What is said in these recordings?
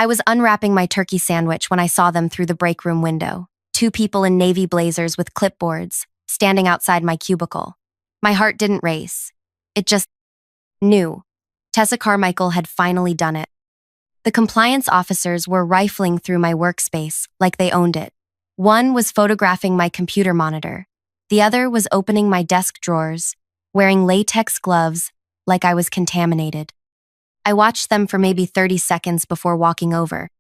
I was unwrapping my turkey sandwich when I saw them through the break room window. Two people in navy blazers with clipboards, standing outside my cubicle. My heart didn't race. It just knew. Tessa Carmichael had finally done it. The compliance officers were rifling through my workspace like they owned it. One was photographing my computer monitor. The other was opening my desk drawers, wearing latex gloves like I was contaminated. I watched them for maybe 30 seconds before walking over.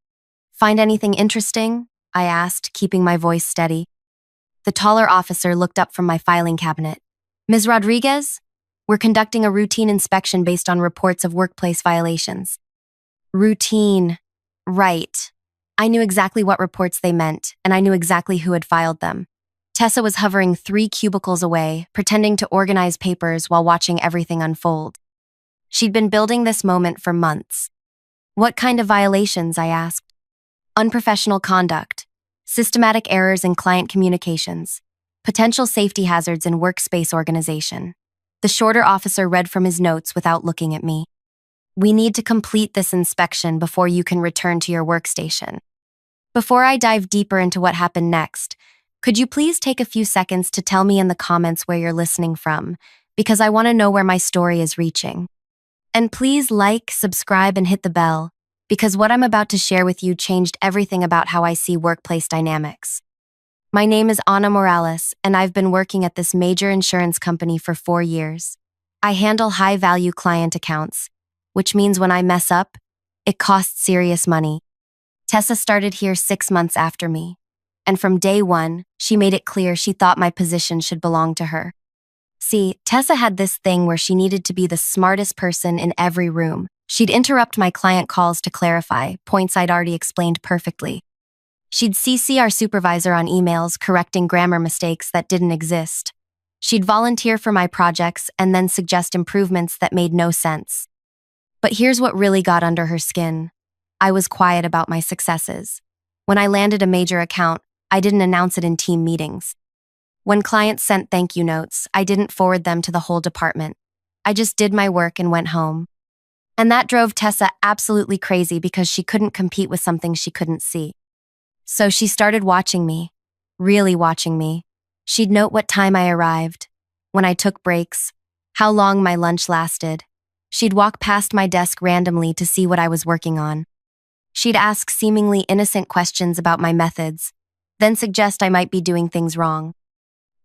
"Find anything interesting?" I asked, keeping my voice steady. The taller officer looked up from my filing cabinet. "Ms. Rodriguez, we're conducting a routine inspection based on reports of workplace violations." Routine. Right. I knew exactly what reports they meant, and I knew exactly who had filed them. Tessa was hovering 3 cubicles away, pretending to organize papers while watching everything unfold. She'd been building this moment for months. "What kind of violations?" I asked. "Unprofessional conduct, systematic errors in client communications, potential safety hazards in workspace organization." The shorter officer read from his notes without looking at me. "We need to complete this inspection before you can return to your workstation." Before I dive deeper into what happened next, could you please take a few seconds to tell me in the comments where you're listening from, because I want to know where my story is reaching. And please like, subscribe, and hit the bell, because what I'm about to share with you changed everything about how I see workplace dynamics. My name is Ana Morales, and I've been working at this major insurance company for 4 years. I handle high-value client accounts, which means when I mess up, it costs serious money. Tessa started here 6 months after me, and from day one, she made it clear she thought my position should belong to her. See, Tessa had this thing where she needed to be the smartest person in every room. She'd interrupt my client calls to clarify points I'd already explained perfectly. She'd CC our supervisor on emails correcting grammar mistakes that didn't exist. She'd volunteer for my projects and then suggest improvements that made no sense. But here's what really got under her skin. I was quiet about my successes. When I landed a major account, I didn't announce it in team meetings. When clients sent thank you notes, I didn't forward them to the whole department. I just did my work and went home. And that drove Tessa absolutely crazy because she couldn't compete with something she couldn't see. So she started watching me, really watching me. She'd note what time I arrived, when I took breaks, how long my lunch lasted. She'd walk past my desk randomly to see what I was working on. She'd ask seemingly innocent questions about my methods, then suggest I might be doing things wrong.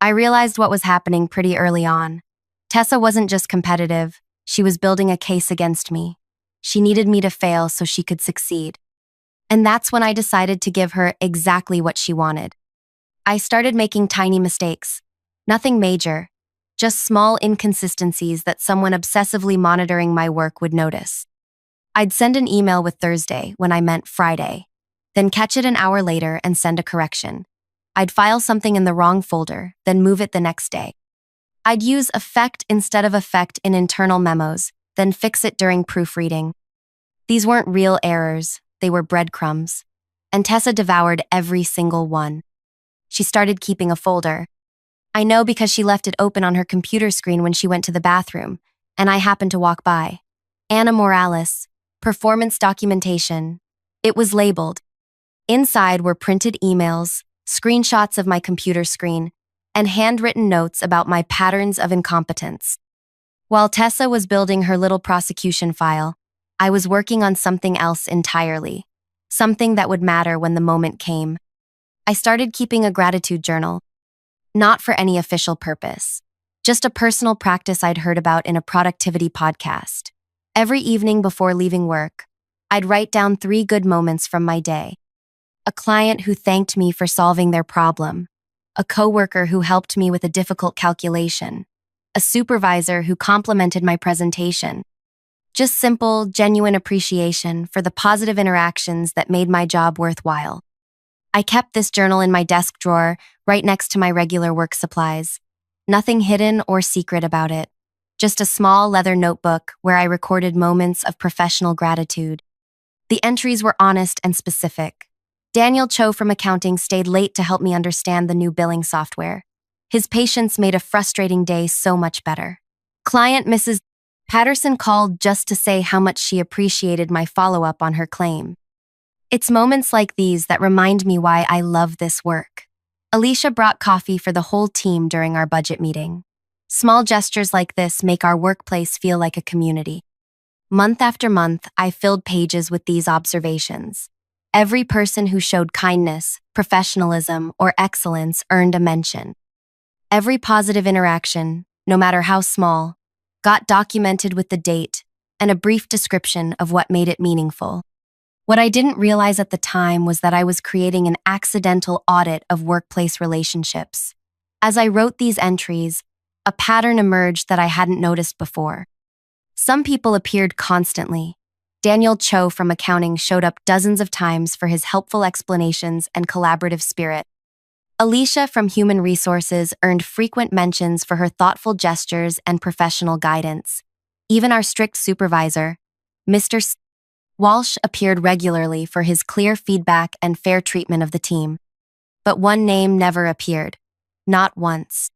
I realized what was happening pretty early on. Tessa wasn't just competitive, she was building a case against me. She needed me to fail so she could succeed. And that's when I decided to give her exactly what she wanted. I started making tiny mistakes. Nothing major, just small inconsistencies that someone obsessively monitoring my work would notice. I'd send an email with Thursday when I meant Friday, then catch it an hour later and send a correction. I'd file something in the wrong folder, then move it the next day. I'd use effect instead of effect in internal memos, then fix it during proofreading. These weren't real errors, they were breadcrumbs. And Tessa devoured every single one. She started keeping a folder. I know because she left it open on her computer screen when she went to the bathroom, and I happened to walk by. Ana Morales, performance documentation. It was labeled. Inside were printed emails, screenshots of my computer screen, and handwritten notes about my patterns of incompetence. While Tessa was building her little prosecution file, I was working on something else entirely, something that would matter when the moment came. I started keeping a gratitude journal, not for any official purpose, just a personal practice I'd heard about in a productivity podcast. Every evening before leaving work, I'd write down 3 good moments from my day. A client who thanked me for solving their problem, a coworker who helped me with a difficult calculation, a supervisor who complimented my presentation. Just simple, genuine appreciation for the positive interactions that made my job worthwhile. I kept this journal in my desk drawer right next to my regular work supplies. Nothing hidden or secret about it. Just a small leather notebook where I recorded moments of professional gratitude. The entries were honest and specific. Daniel Cho from accounting stayed late to help me understand the new billing software. His patience made a frustrating day so much better. Client Mrs. Patterson called just to say how much she appreciated my follow-up on her claim. It's moments like these that remind me why I love this work. Alicia brought coffee for the whole team during our budget meeting. Small gestures like this make our workplace feel like a community. Month after month, I filled pages with these observations. Every person who showed kindness, professionalism, or excellence earned a mention. Every positive interaction, no matter how small, got documented with the date and a brief description of what made it meaningful. What I didn't realize at the time was that I was creating an accidental audit of workplace relationships. As I wrote these entries, a pattern emerged that I hadn't noticed before. Some people appeared constantly. Daniel Cho from accounting showed up dozens of times for his helpful explanations and collaborative spirit. Alicia from human resources earned frequent mentions for her thoughtful gestures and professional guidance. Even our strict supervisor, Mr. Walsh, appeared regularly for his clear feedback and fair treatment of the team. But one name never appeared. Not once.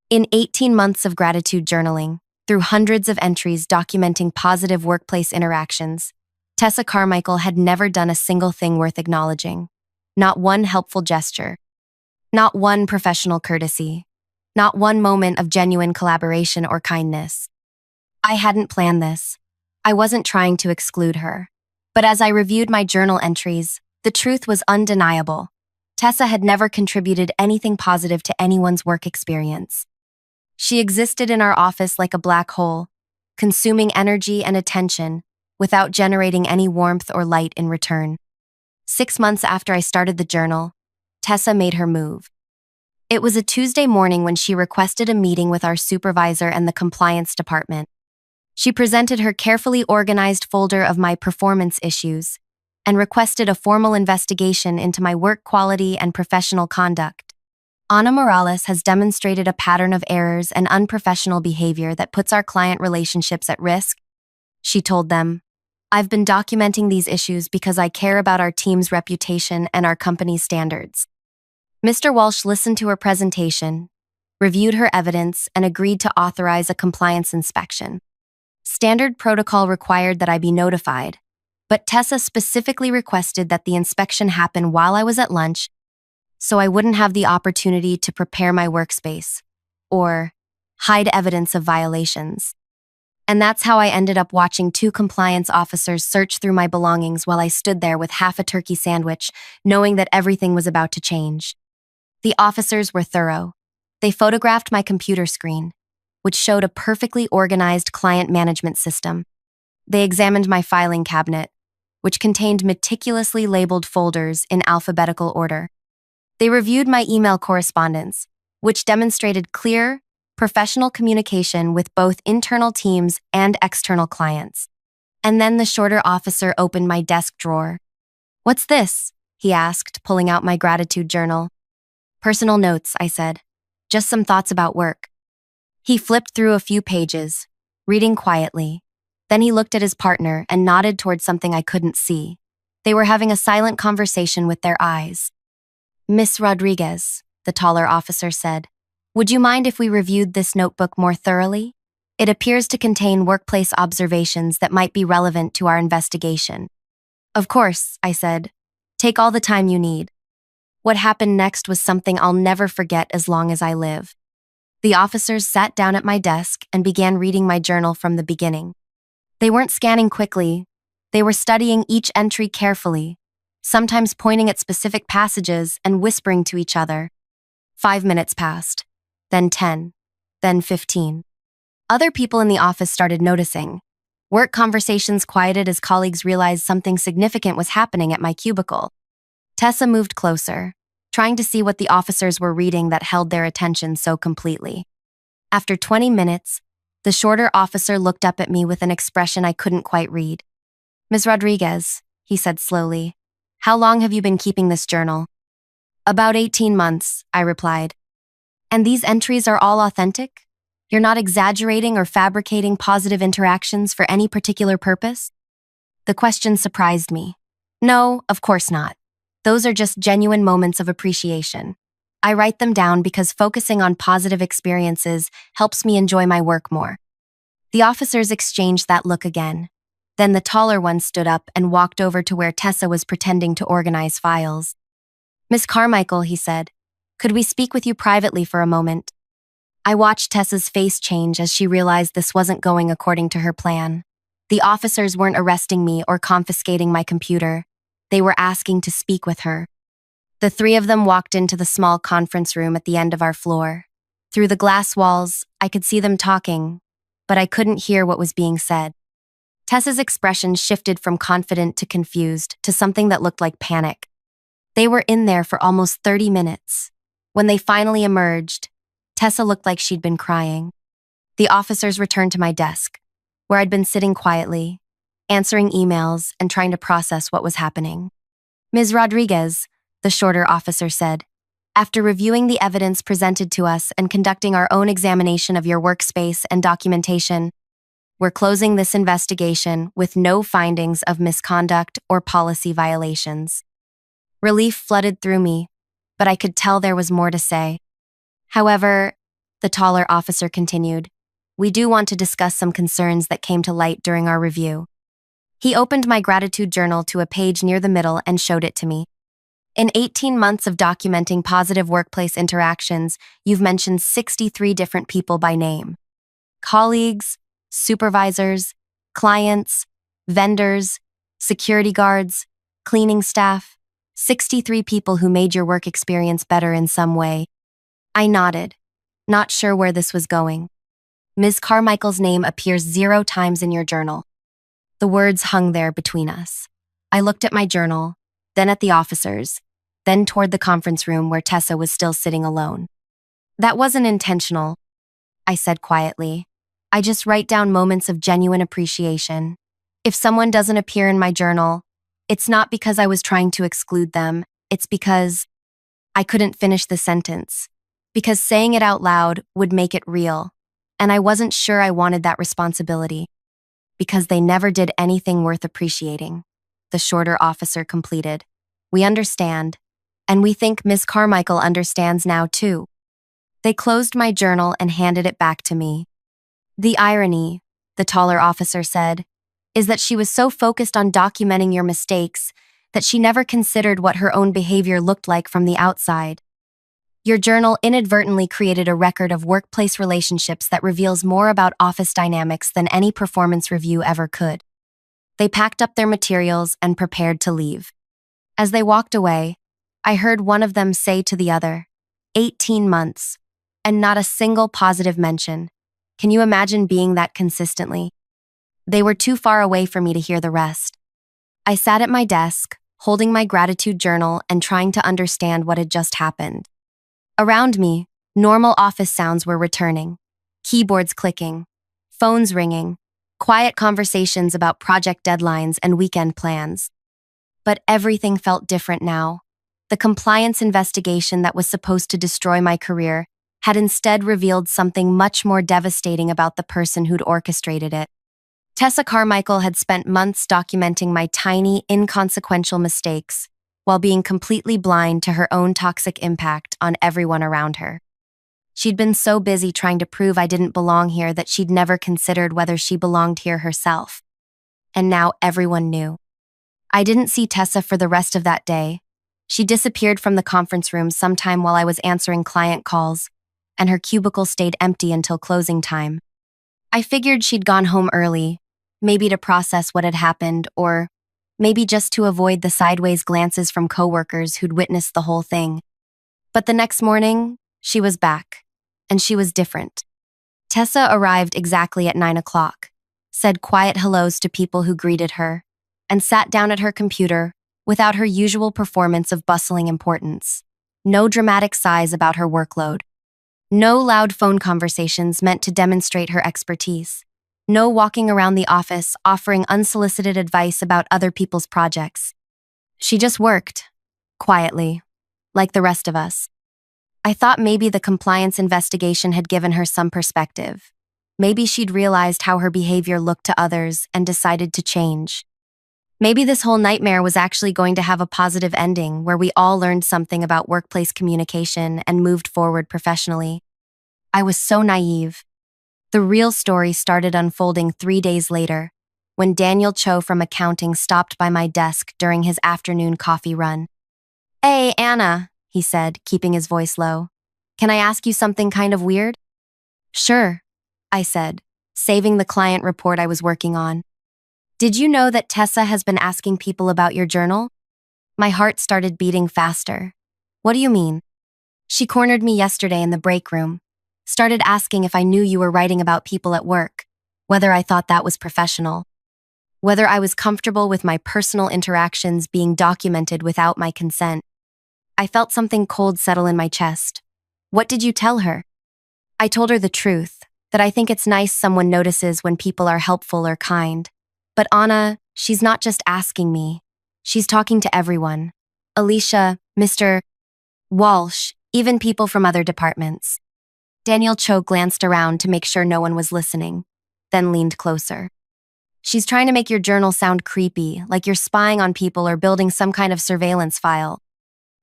In 18 months of gratitude journaling, through hundreds of entries documenting positive workplace interactions, Tessa Carmichael had never done a single thing worth acknowledging. Not one helpful gesture. Not one professional courtesy. Not one moment of genuine collaboration or kindness. I hadn't planned this. I wasn't trying to exclude her. But as I reviewed my journal entries, the truth was undeniable. Tessa had never contributed anything positive to anyone's work experience. She existed in our office like a black hole, consuming energy and attention without generating any warmth or light in return. 6 months after I started the journal, Tessa made her move. It was a Tuesday morning when she requested a meeting with our supervisor and the compliance department. She presented her carefully organized folder of my performance issues and requested a formal investigation into my work quality and professional conduct. Ana Morales has demonstrated a pattern of errors and unprofessional behavior that puts our client relationships at risk, she told them. I've been documenting these issues because I care about our team's reputation and our company's standards. Mr. Walsh listened to her presentation, reviewed her evidence, and agreed to authorize a compliance inspection. Standard protocol required that I be notified, but Tessa specifically requested that the inspection happen while I was at lunch so I wouldn't have the opportunity to prepare my workspace or hide evidence of violations. And that's how I ended up watching 2 compliance officers search through my belongings while I stood there with half a turkey sandwich, knowing that everything was about to change. The officers were thorough. They photographed my computer screen, which showed a perfectly organized client management system. They examined my filing cabinet, which contained meticulously labeled folders in alphabetical order. They reviewed my email correspondence, which demonstrated clear, professional communication with both internal teams and external clients. And then the shorter officer opened my desk drawer. "What's this?" he asked, pulling out my gratitude journal. "Personal notes," I said. "Just some thoughts about work." He flipped through a few pages, reading quietly. Then he looked at his partner and nodded toward something I couldn't see. They were having a silent conversation with their eyes. "Miss Rodriguez," the taller officer said, "would you mind if we reviewed this notebook more thoroughly? It appears to contain workplace observations that might be relevant to our investigation." "Of course," I said. "Take all the time you need." What happened next was something I'll never forget as long as I live. The officers sat down at my desk and began reading my journal from the beginning. They weren't scanning quickly. They were studying each entry carefully, sometimes pointing at specific passages and whispering to each other. 5 minutes passed, then 10, then 15. Other people in the office started noticing. Work conversations quieted as colleagues realized something significant was happening at my cubicle. Tessa moved closer, trying to see what the officers were reading that held their attention so completely. After 20 minutes, the shorter officer looked up at me with an expression I couldn't quite read. "Ms. Rodriguez," he said slowly, "how long have you been keeping this journal?" "About 18 months, I replied. "And these entries are all authentic? You're not exaggerating or fabricating positive interactions for any particular purpose?" The question surprised me. "No, of course not. Those are just genuine moments of appreciation. I write them down because focusing on positive experiences helps me enjoy my work more." The officers exchanged that look again. Then the taller one stood up and walked over to where Tessa was pretending to organize files. "Miss Carmichael," he said, "could we speak with you privately for a moment?" I watched Tessa's face change as she realized this wasn't going according to her plan. The officers weren't arresting me or confiscating my computer. They were asking to speak with her. The three of them walked into the small conference room at the end of our floor. Through the glass walls, I could see them talking, but I couldn't hear what was being said. Tessa's expression shifted from confident to confused to something that looked like panic. They were in there for almost 30 minutes. When they finally emerged, Tessa looked like she'd been crying. The officers returned to my desk, where I'd been sitting quietly, answering emails and trying to process what was happening. "Ms. Rodriguez," the shorter officer said, "after reviewing the evidence presented to us and conducting our own examination of your workspace and documentation, we're closing this investigation with no findings of misconduct or policy violations." Relief flooded through me, but I could tell there was more to say. "However," the taller officer continued, "we do want to discuss some concerns that came to light during our review." He opened my gratitude journal to a page near the middle and showed it to me. "In 18 months of documenting positive workplace interactions, you've mentioned 63 different people by name. Colleagues, supervisors, clients, vendors, security guards, cleaning staff, 63 people who made your work experience better in some way." I nodded, not sure where this was going. "Ms. Carmichael's name appears 0 times in your journal." The words hung there between us. I looked at my journal, then at the officers, then toward the conference room where Tessa was still sitting alone. "That wasn't intentional," I said quietly. "I just write down moments of genuine appreciation. If someone doesn't appear in my journal, it's not because I was trying to exclude them, it's because—" I couldn't finish the sentence. Because saying it out loud would make it real, and I wasn't sure I wanted that responsibility. "Because they never did anything worth appreciating," the shorter officer completed. "We understand, and we think Miss Carmichael understands now too." They closed my journal and handed it back to me. "The irony," the taller officer said, "is that she was so focused on documenting your mistakes that she never considered what her own behavior looked like from the outside. Your journal inadvertently created a record of workplace relationships that reveals more about office dynamics than any performance review ever could." They packed up their materials and prepared to leave. As they walked away, I heard one of them say to the other, 18 months, and not a single positive mention. Can you imagine being that consistently? They were too far away for me to hear the rest. I sat at my desk, holding my gratitude journal and trying to understand what had just happened. Around me, normal office sounds were returning. Keyboards clicking, phones ringing, quiet conversations about project deadlines and weekend plans. But everything felt different now. The compliance investigation that was supposed to destroy my career had instead revealed something much more devastating about the person who'd orchestrated it. Tessa Carmichael had spent months documenting my tiny, inconsequential mistakes, while being completely blind to her own toxic impact on everyone around her. She'd been so busy trying to prove I didn't belong here that she'd never considered whether she belonged here herself. And now everyone knew. I didn't see Tessa for the rest of that day. She disappeared from the conference room sometime while I was answering client calls, and her cubicle stayed empty until closing time. I figured she'd gone home early, maybe to process what had happened, or maybe just to avoid the sideways glances from coworkers who'd witnessed the whole thing. But the next morning, she was back, and she was different. Tessa arrived exactly at 9 o'clock, said quiet hellos to people who greeted her, and sat down at her computer without her usual performance of bustling importance. No dramatic sighs about her workload. No loud phone conversations meant to demonstrate her expertise. No walking around the office offering unsolicited advice about other people's projects. She just worked, quietly, like the rest of us. I thought maybe the compliance investigation had given her some perspective. Maybe she'd realized how her behavior looked to others and decided to change. Maybe this whole nightmare was actually going to have a positive ending where we all learned something about workplace communication and moved forward professionally. I was so naive. The real story started unfolding 3 days later, when Daniel Cho from accounting stopped by my desk during his afternoon coffee run. "Hey, Anna," he said, keeping his voice low. "Can I ask you something kind of weird?" "Sure," I said, saving the client report I was working on. "Did you know that Tessa has been asking people about your journal?" My heart started beating faster. "What do you mean?" "She cornered me yesterday in the break room. Started asking if I knew you were writing about people at work, whether I thought that was professional, whether I was comfortable with my personal interactions being documented without my consent." I felt something cold settle in my chest. "What did you tell her?" I told her the truth, that I think it's nice someone notices when people are helpful or kind. But Anna, she's not just asking me. She's talking to everyone. Alicia, Mr. Walsh, even people from other departments. Daniel Cho glanced around to make sure no one was listening, then leaned closer. "She's trying to make your journal sound creepy, like you're spying on people or building some kind of surveillance file.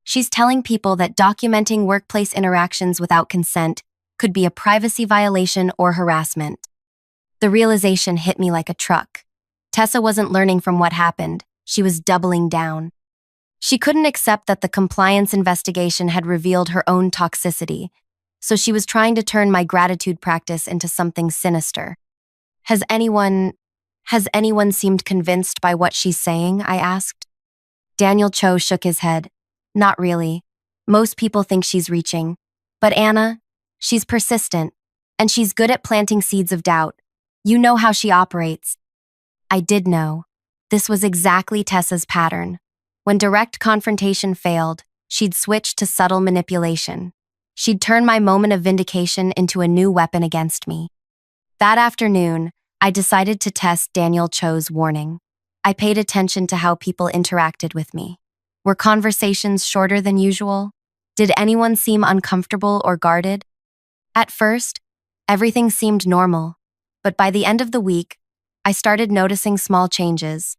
She's telling people that documenting workplace interactions without consent could be a privacy violation or harassment." The realization hit me like a truck. Tessa wasn't learning from what happened. She was doubling down. She couldn't accept that the compliance investigation had revealed her own toxicity, so she was trying to turn my gratitude practice into something sinister. Has anyone seemed convinced by what she's saying?" I asked. Daniel Cho shook his head. "Not really. Most people think she's reaching. But Anna, she's persistent, and she's good at planting seeds of doubt. You know how she operates." I did know. This was exactly Tessa's pattern. When direct confrontation failed, she'd switch to subtle manipulation. She'd turn my moment of vindication into a new weapon against me. That afternoon, I decided to test Daniel Cho's warning. I paid attention to how people interacted with me. Were conversations shorter than usual? Did anyone seem uncomfortable or guarded? At first, everything seemed normal, but by the end of the week, I started noticing small changes.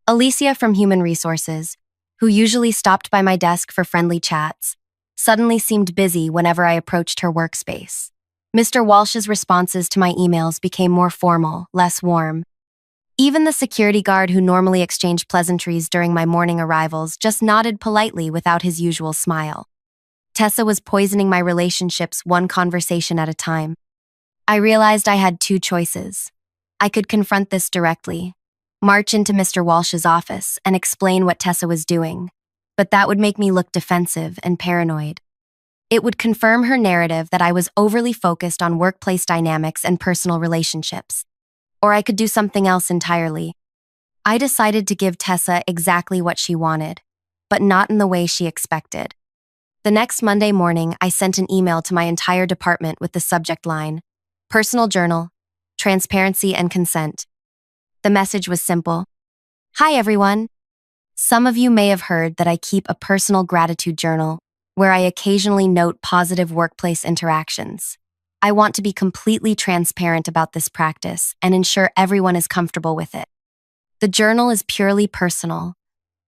Alicia from Human Resources, who usually stopped by my desk for friendly chats, suddenly seemed busy whenever I approached her workspace. Mr. Walsh's responses to my emails became more formal, less warm. Even the security guard who normally exchanged pleasantries during my morning arrivals just nodded politely without his usual smile. Tessa was poisoning my relationships one conversation at a time. I realized I had two choices. I could confront this directly, march into Mr. Walsh's office and explain what Tessa was doing, but that would make me look defensive and paranoid. It would confirm her narrative that I was overly focused on workplace dynamics and personal relationships. Or I could do something else entirely. I decided to give Tessa exactly what she wanted, but not in the way she expected. The next Monday morning, I sent an email to my entire department with the subject line, "Personal Journal, Transparency and Consent." The message was simple. "Hi, everyone. Some of you may have heard that I keep a personal gratitude journal where I occasionally note positive workplace interactions. I want to be completely transparent about this practice and ensure everyone is comfortable with it. The journal is purely personal,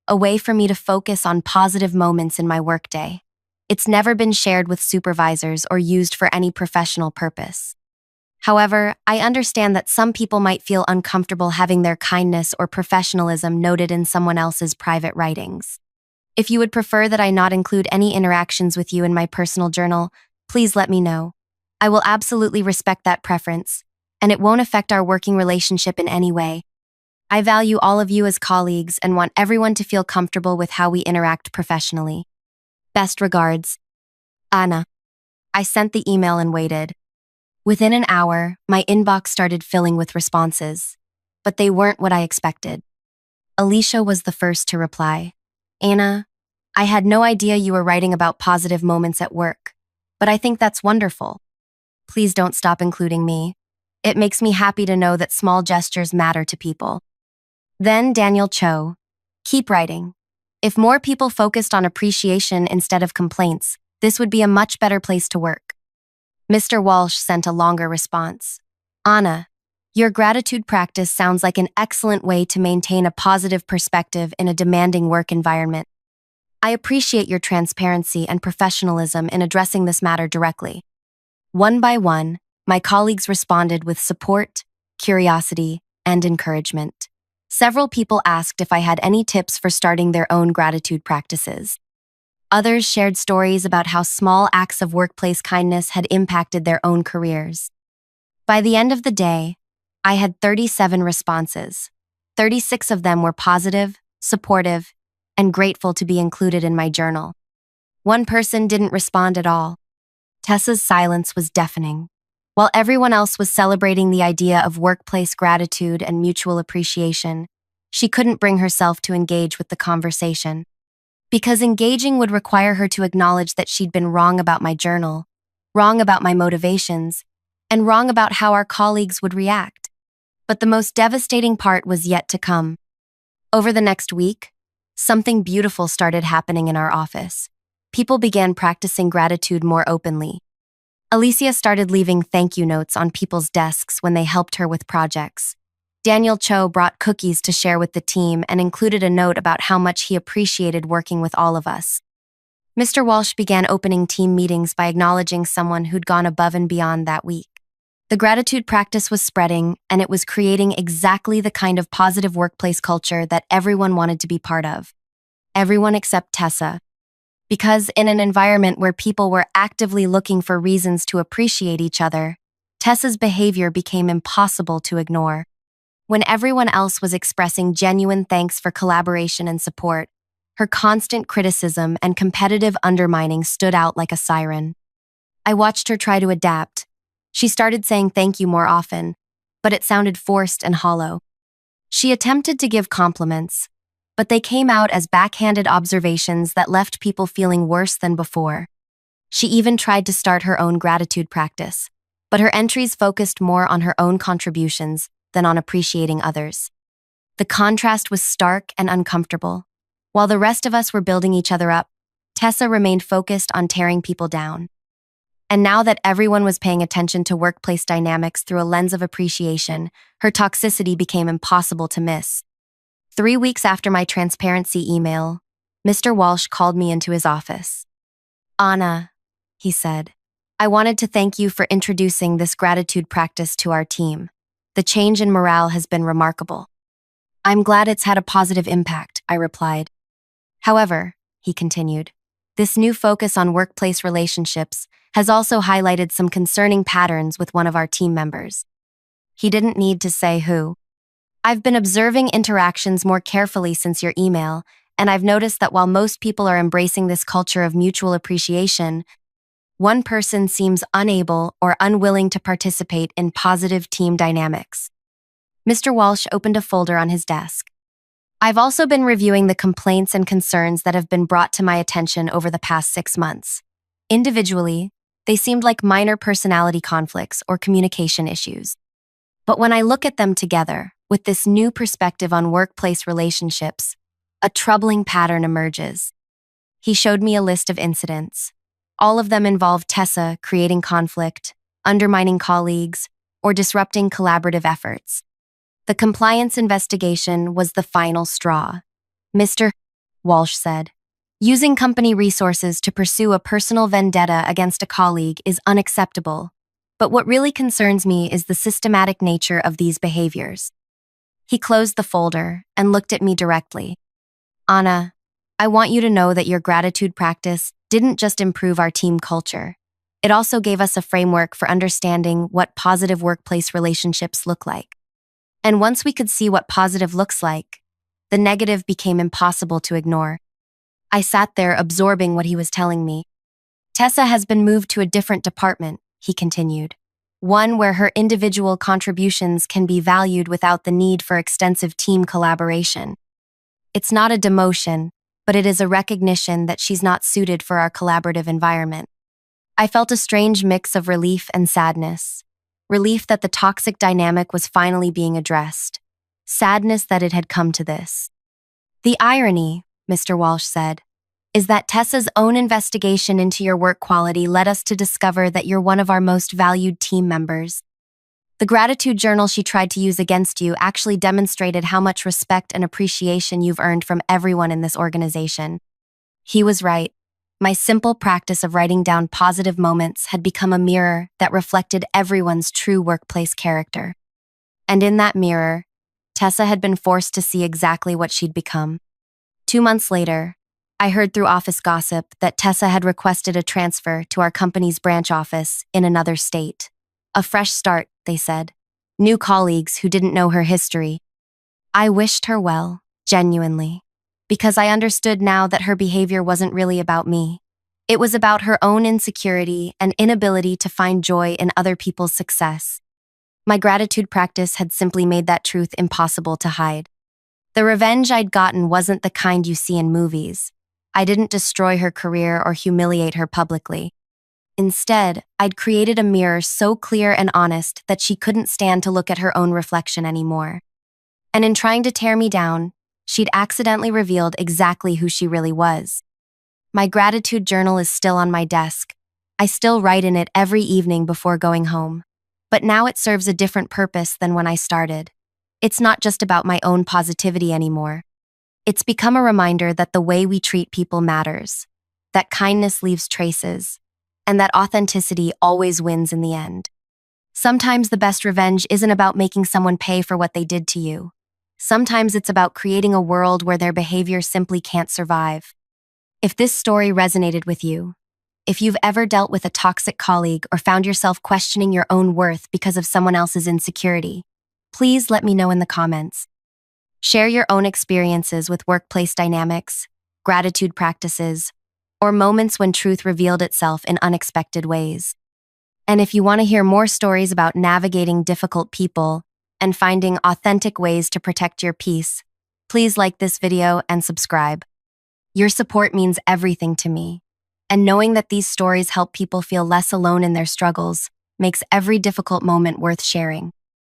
a way for me to focus on positive moments in my workday. It's never been shared with supervisors or used for any professional purpose. However, I understand that some people might feel uncomfortable having their kindness or professionalism noted in someone else's private writings. If you would prefer that I not include any interactions with you in my personal journal, please let me know. I will absolutely respect that preference, and it won't affect our working relationship in any way. I value all of you as colleagues and want everyone to feel comfortable with how we interact professionally. Best regards, Anna." I sent the email and waited. Within an hour, my inbox started filling with responses, but they weren't what I expected. Alicia was the first to reply. "Anna, I had no idea you were writing about positive moments at work, but I think that's wonderful. Please don't stop including me. It makes me happy to know that small gestures matter to people." Then Daniel Cho, "Keep writing. If more people focused on appreciation instead of complaints, this would be a much better place to work." Mr. Walsh sent a longer response. "Anna, your gratitude practice sounds like an excellent way to maintain a positive perspective in a demanding work environment. I appreciate your transparency and professionalism in addressing this matter directly." One by one, my colleagues responded with support, curiosity, and encouragement. Several people asked if I had any tips for starting their own gratitude practices. Others shared stories about how small acts of workplace kindness had impacted their own careers. By the end of the day, I had 37 responses. 36 of them were positive, supportive, and grateful to be included in my journal. One person didn't respond at all. Tessa's silence was deafening. While everyone else was celebrating the idea of workplace gratitude and mutual appreciation, she couldn't bring herself to engage with the conversation. Because engaging would require her to acknowledge that she'd been wrong about my journal, wrong about my motivations, and wrong about how our colleagues would react. But the most devastating part was yet to come. Over the next week, something beautiful started happening in our office. People began practicing gratitude more openly. Alicia started leaving thank you notes on people's desks when they helped her with projects. Daniel Cho brought cookies to share with the team and included a note about how much he appreciated working with all of us. Mr. Walsh began opening team meetings by acknowledging someone who'd gone above and beyond that week. The gratitude practice was spreading, and it was creating exactly the kind of positive workplace culture that everyone wanted to be part of. Everyone except Tessa. Because in an environment where people were actively looking for reasons to appreciate each other, Tessa's behavior became impossible to ignore. When everyone else was expressing genuine thanks for collaboration and support, her constant criticism and competitive undermining stood out like a siren. I watched her try to adapt. She started saying thank you more often, but it sounded forced and hollow. She attempted to give compliments, but they came out as backhanded observations that left people feeling worse than before. She even tried to start her own gratitude practice, but her entries focused more on her own contributions than on appreciating others. The contrast was stark and uncomfortable. While the rest of us were building each other up, Tessa remained focused on tearing people down. And now that everyone was paying attention to workplace dynamics through a lens of appreciation, her toxicity became impossible to miss. 3 weeks after my transparency email, Mr. Walsh called me into his office. "Anna," he said, "I wanted to thank you for introducing this gratitude practice to our team. The change in morale has been remarkable." "I'm glad it's had a positive impact," I replied. "However," he continued, "this new focus on workplace relationships has also highlighted some concerning patterns with one of our team members." He didn't need to say who. "I've been observing interactions more carefully since your email, and I've noticed that while most people are embracing this culture of mutual appreciation, one person seems unable or unwilling to participate in positive team dynamics." Mr. Walsh opened a folder on his desk. "I've also been reviewing the complaints and concerns that have been brought to my attention over the past 6 months. Individually, they seemed like minor personality conflicts or communication issues. But when I look at them together, with this new perspective on workplace relationships, a troubling pattern emerges." He showed me a list of incidents. All of them involved Tessa creating conflict, undermining colleagues, or disrupting collaborative efforts. The compliance investigation was the final straw. "Mr. Walsh said, using company resources to pursue a personal vendetta against a colleague is unacceptable, but what really concerns me is the systematic nature of these behaviors." He closed the folder and looked at me directly. "Anna, I want you to know that your gratitude practice didn't just improve our team culture. It also gave us a framework for understanding what positive workplace relationships look like. And once we could see what positive looks like, the negative became impossible to ignore." I sat there absorbing what he was telling me. "Tessa has been moved to a different department," he continued. "One where her individual contributions can be valued without the need for extensive team collaboration. It's not a demotion, but it is a recognition that she's not suited for our collaborative environment." I felt a strange mix of relief and sadness. Relief that the toxic dynamic was finally being addressed. Sadness that it had come to this. "The irony," Mr. Walsh said, "is that Tessa's own investigation into your work quality led us to discover that you're one of our most valued team members. The gratitude journal she tried to use against you actually demonstrated how much respect and appreciation you've earned from everyone in this organization." He was right. My simple practice of writing down positive moments had become a mirror that reflected everyone's true workplace character. And in that mirror, Tessa had been forced to see exactly what she'd become. 2 months later, I heard through office gossip that Tessa had requested a transfer to our company's branch office in another state. A fresh start, they said. New colleagues who didn't know her history. I wished her well, genuinely, because I understood now that her behavior wasn't really about me. It was about her own insecurity and inability to find joy in other people's success. My gratitude practice had simply made that truth impossible to hide. The revenge I'd gotten wasn't the kind you see in movies. I didn't destroy her career or humiliate her publicly. Instead, I'd created a mirror so clear and honest that she couldn't stand to look at her own reflection anymore. And in trying to tear me down, she'd accidentally revealed exactly who she really was. My gratitude journal is still on my desk. I still write in it every evening before going home. But now it serves a different purpose than when I started. It's not just about my own positivity anymore. It's become a reminder that the way we treat people matters, that kindness leaves traces, and that authenticity always wins in the end. Sometimes the best revenge isn't about making someone pay for what they did to you. Sometimes it's about creating a world where their behavior simply can't survive. If this story resonated with you, if you've ever dealt with a toxic colleague or found yourself questioning your own worth because of someone else's insecurity, please let me know in the comments. Share your own experiences with workplace dynamics, gratitude practices, or moments when truth revealed itself in unexpected ways. And if you want to hear more stories about navigating difficult people and finding authentic ways to protect your peace, please like this video and subscribe. Your support means everything to me, and knowing that these stories help people feel less alone in their struggles makes every difficult moment worth sharing.